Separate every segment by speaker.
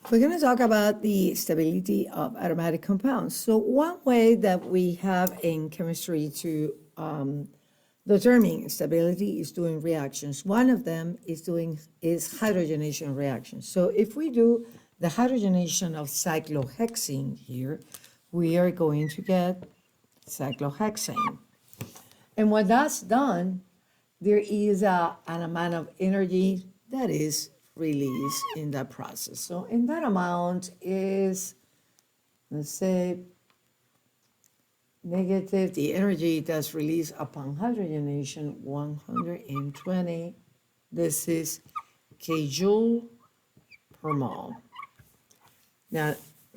Speaker 1: We're going to talk about the stability of aromatic compounds. So one way that we have in chemistry to determine stability is doing reactions. One of them is hydrogenation reactions. So if we do the hydrogenation of cyclohexene here, we are going to get cyclohexane. And when that's done, there is an amount of energy that is released in that process. So, and that amount is, let's say, negative, the energy that's released upon hydrogenation, 120. This is kJ per mole. Now,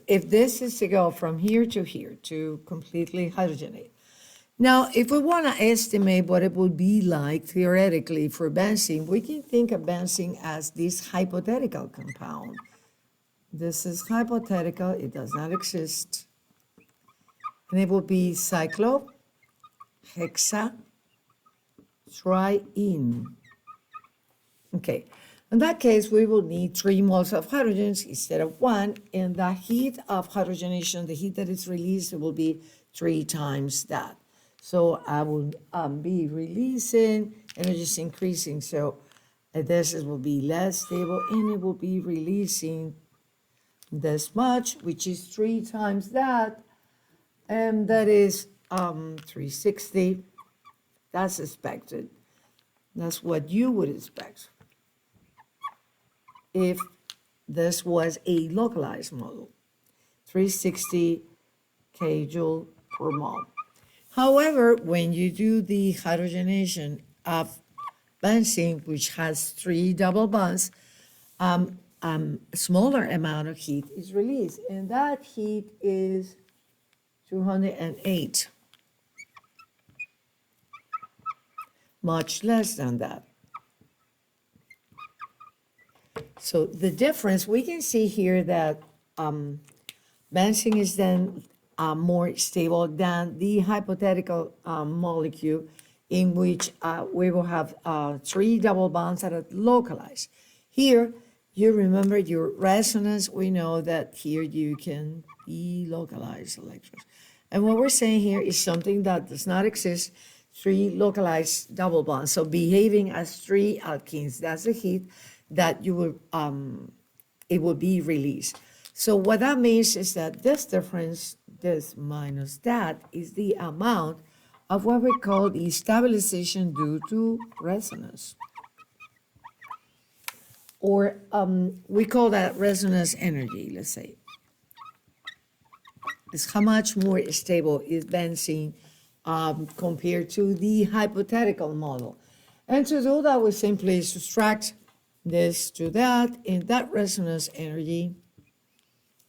Speaker 1: if this is to go from here to completely hydrogenate. Now, if we want to estimate what it would be like theoretically for benzene, we can think of benzene as this hypothetical compound. This is hypothetical, it does not exist. And it will be cyclohexatriene. Okay, in that case, we will need 3 moles of hydrogens instead of 1, and the heat of hydrogenation, the heat that is released, it will be 3 times that. So I will be releasing, energy is increasing, so this will be less stable, and it will be releasing this much, which is 3 times that, and that is 360. That's expected. That's what you would expect if this was a localized model, 360 kJ per mole. However, when you do the hydrogenation of benzene, which has 3 double bonds, a smaller amount of heat is released, and that heat is 208, much less than that. So the difference, we can see here that benzene is then more stable than the hypothetical molecule in which we will have 3 double bonds that are localized. Here, you remember your resonance, we know that here you can delocalize electrons. And what we're saying here is something that does not exist, 3 localized double bonds. So behaving as 3 alkenes, that's the heat that you will, it will be released. So what that means is that this difference, this minus that, is the amount of what we call the stabilization due to resonance. Or we call that resonance energy, let's say. It's how much more stable is benzene compared to the hypothetical model. And to do that, we simply subtract this to that, and that resonance energy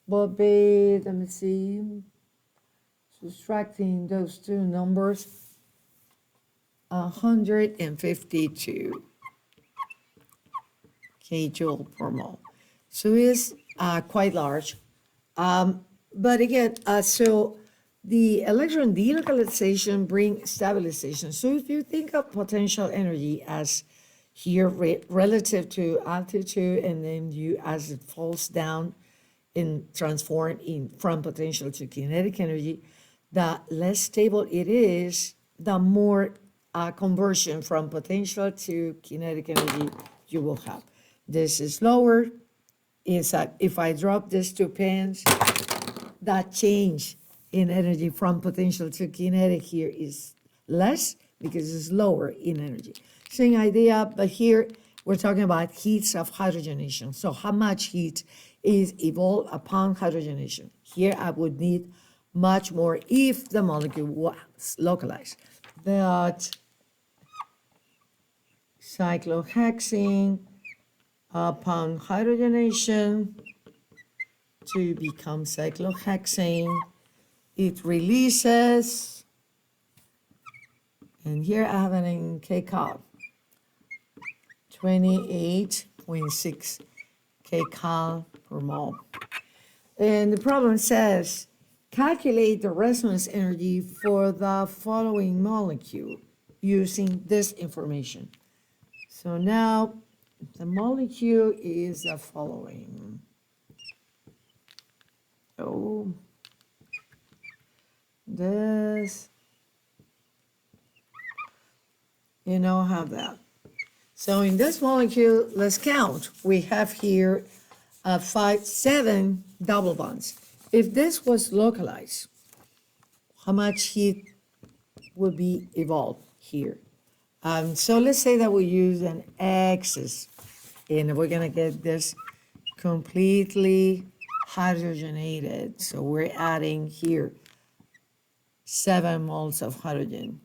Speaker 1: will be, let me see, subtracting those 2 numbers, 152 kJ per mole. So it's quite large. But again, so the electron delocalization brings stabilization. So if you think of potential energy as here relative to altitude, and then you, as it falls down and transformed from potential to kinetic energy, the less stable it is, the more conversion from potential to kinetic energy you will have. This is lower. Is that if I drop this 2 pins, that change in energy from potential to kinetic here is less because it's lower in energy. Same idea, but here we're talking about heats of hydrogenation. So how much heat is evolved upon hydrogenation? Here I would need much more if the molecule was localized. That cyclohexene upon hydrogenation to become cyclohexane, it releases, and here I have an in kcal, 28.6 kcal per mole. And the problem says, calculate the resonance energy for the following molecule using this information. So now the molecule is the following. So this, have that. So in this molecule, let's count. We have here 7 double bonds. If this was localized, how much heat would be evolved here? So let's say that we use an axis, and we're going to get this completely hydrogenated. So we're adding here 7 moles of hydrogen.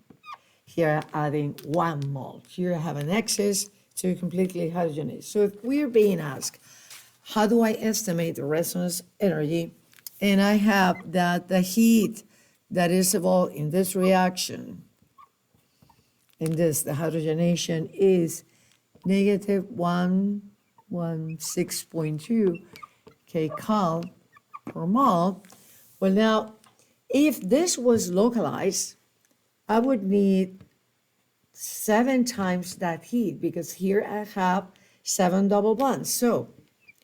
Speaker 1: Here adding 1 mole. Here I have an excess to completely hydrogenate. So if we're being asked, how do I estimate the resonance energy? And I have that the heat that is evolved in this reaction, the hydrogenation is negative 116.2 kcal per mole. Well, now, if this was localized, I would need 7 times that heat, because here I have 7 double bonds. So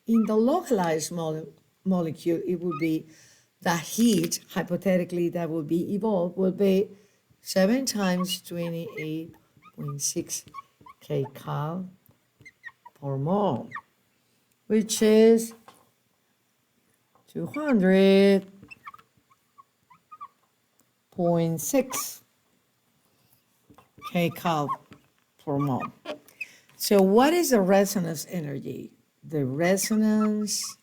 Speaker 1: in the localized molecule, it would be the heat, hypothetically, that would be evolved, will be 7 times 28.6 kcal per mole, which is 200.6 kcal per mole. So what is the resonance energy? The resonance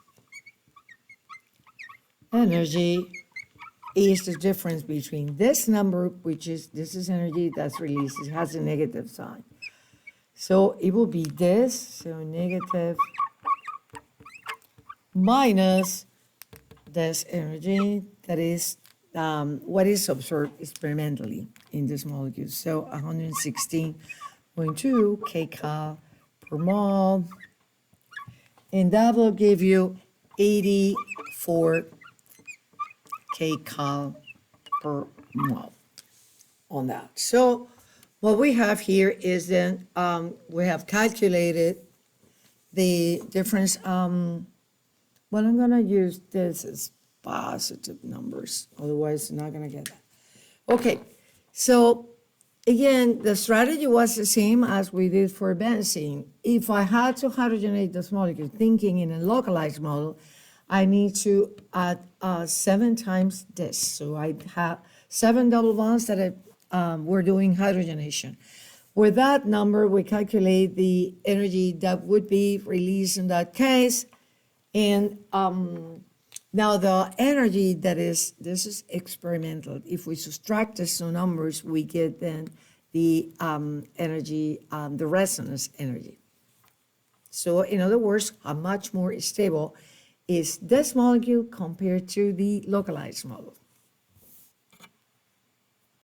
Speaker 1: energy is the difference between this number, which is, this is energy that's released, it has a negative sign. So it will be this, so negative minus this energy, that is what is observed experimentally in this molecule. So 116.2 kcal per mole, and that will give you 84 kcal per mole on that. So what we have here is then we have calculated the difference. Well, I'm going to use this as positive numbers, otherwise I'm not going to get that. Okay, so again, the strategy was the same as we did for benzene. If I had to hydrogenate this molecule, thinking in a localized model, I need to add 7 times this. So I have 7 double bonds that we're doing hydrogenation. With that number, we calculate the energy that would be released in that case. And now the energy this is experimental. If we subtract these two numbers, we get then the energy, the resonance energy. So in other words, how much more stable is this molecule compared to the localized model?